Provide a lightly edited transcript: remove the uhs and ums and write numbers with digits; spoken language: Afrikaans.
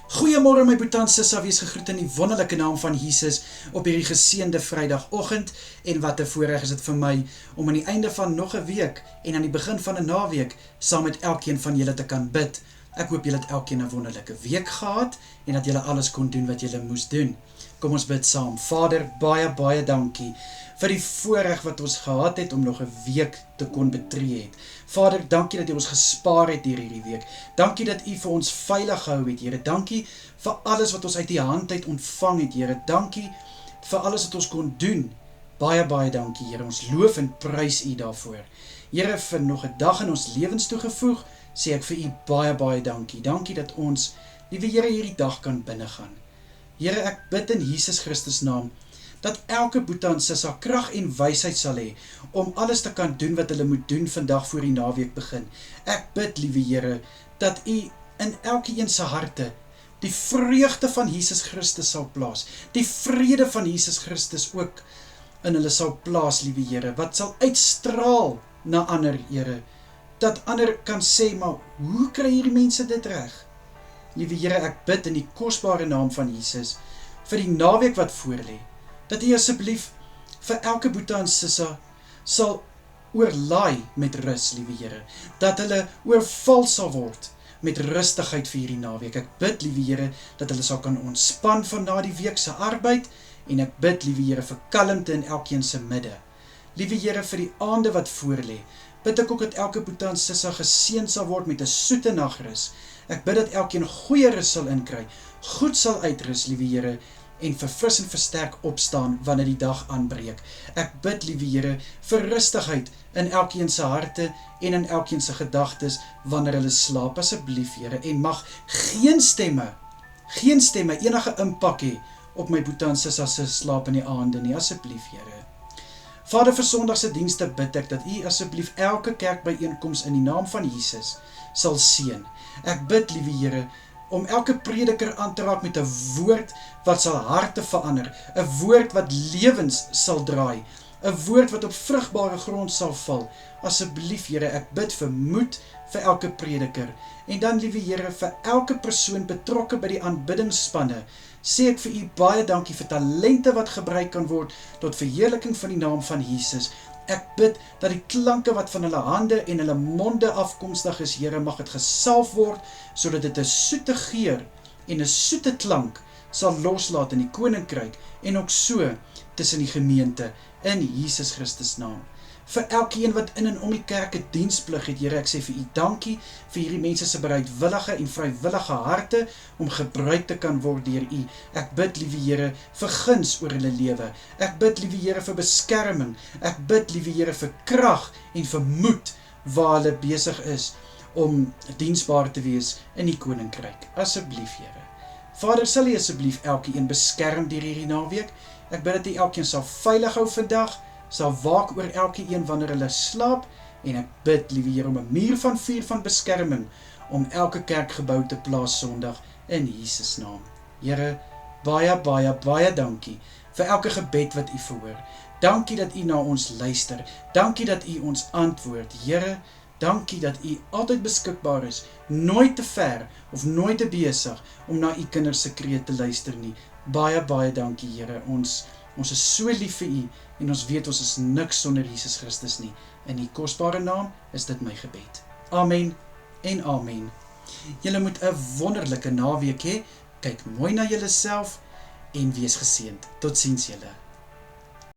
Goeiemôre my Boetan Sissa, wees gegroet in die wonderlike naam van Jesus op hierdie geseënde Vrydagoggend. En wat 'n voorreg is dit vir my om aan die einde van nog 'n week en aan die begin van 'n naweek saam met elkeen van julle te kan bid. Ek hoop julle het elkeen 'n wonderlike week gehad en dat julle alles kon doen wat julle moes doen. Kom ons bid saam. Vader, baie dankie vir die voorreg wat ons gehad het om nog 'n week te kon betree het. Vader, dankie dat U ons gespaar het hierdie week. Dankie dat U vir ons veilig gehou het, Here. Dankie vir alles wat ons uit U hand uit ontvang het, Here. Dankie vir alles wat ons kon doen. Baie dankie, Here. Ons loof en prys U daarvoor. Here, vir nog 'n dag in ons lewens toegevoeg, sê ek vir U baie dankie. Dankie dat ons, liewe Here, hierdie dag kan binnegaan. Here, ek bid in Jesus Christus naam, dat elke Boetan Sissa krag en wysheid sal hê, om alles te kan doen wat hulle moet doen vandag voor die naweek begin. Ek bid, liewe Here, dat U in elkeen se harte die vreugde van Jesus Christus sal plaas, die vrede van Jesus Christus ook in hulle sal plaas, liewe Here, wat sal uitstraal na ander, Here, dat ander kan sê, maar hoe kry hierdie mense dit reg? Liewe Here, ek bid in die kosbare naam van Jesus, vir die naweek wat voorlê, dat U asseblief vir elke Boetan Sissa sal oorlaai met rus, liewe Here, dat hulle oorval sal word met rustigheid vir hierdie naweek. Ek bid, liewe Here, dat hulle sal kan ontspan van na die week se arbeid, en ek bid, liewe Here, vir kalmte in elkeen se midde. Liewe Here, vir die aande wat voorlê, bid ek ook dat elke Boetan Sissa geseën sal word met 'n soete nagrus. Ek bid dat elkeen goeie rus sal inkry, goed sal uitrus, liewe Here, en verfris en versterk opstaan wanneer die dag aanbreek. Ek bid, liewe Here, vir rustigheid in elkeen se harte en in elkeen se gedagtes wanneer hulle slaap, asseblief, Here, en mag geen stemme enige impak hê op my Boetan Sissa se slaap in die aande nie, asseblief, Here. Vader, vir Sondag se dienste bid ek dat U asseblief elke kerkbyeenkoms in die naam van Jesus sal seën. Ek bid, liewe Here, om elke prediker aan te raak met 'n woord wat sal harte verander, 'n woord wat lewens sal draai, 'n woord wat op vrugbare grond sal val. Asseblief, Here, ek bid vir moed vir elke prediker, en dan, liewe Here, vir elke persoon betrokke by die aanbiddingsspanne, sê ek vir U baie dankie vir talente wat gebruik kan word tot verheerliking van die naam van Jesus. Ek bid dat die klanke wat van hulle hande en hulle monde afkomstig is, Here, mag dit gesalf word, sodat dit 'n soete geur en 'n soete klank sal loslaat in die koninkryk, en ook so tussen die gemeente, in Jesus Christus naam. Vir elkeen wat in en om die kerk 'n diensplig het, Here, ek sê vir U dankie vir hierdie mense se bereidwillige en vrywillige harte om gebruik te kan word deur U. Ek bid, liewe Here, vir guns oor hulle lewe. Ek bid, liewe Here, vir beskerming. Ek bid, liewe Here, vir krag en vir moed waar hulle besig is om diensbaar te wees in die koninkryk. Asseblief, Here. Vader, sal U asseblief elkeen beskerm deur hierdie naweek. Ek bid dat U elkeen sal veilig hou vandag, sal waak oor elkeen wanneer hulle slaap, en ek bid, liewe Here, om 'n muur van vuur van beskerming om elke kerkgebou te plaas Sondag in Jesus naam. Here, baie dankie vir elke gebed wat U verhoor. Dankie dat U na ons luister. Dankie dat U ons antwoord. Here, dankie dat U altyd beskikbaar is, nooit te ver of nooit te besig om na U kinders se kreet te luister nie. Baie dankie, Here. Ons is so lief vir U, en ons weet ons is niks sonder Jesus Christus nie. In U kosbare naam is dit my gebed. Amen en amen. Julle moet 'n wonderlike naweek hê. Kyk mooi na julleself en wees geseënd. Totsiens julle.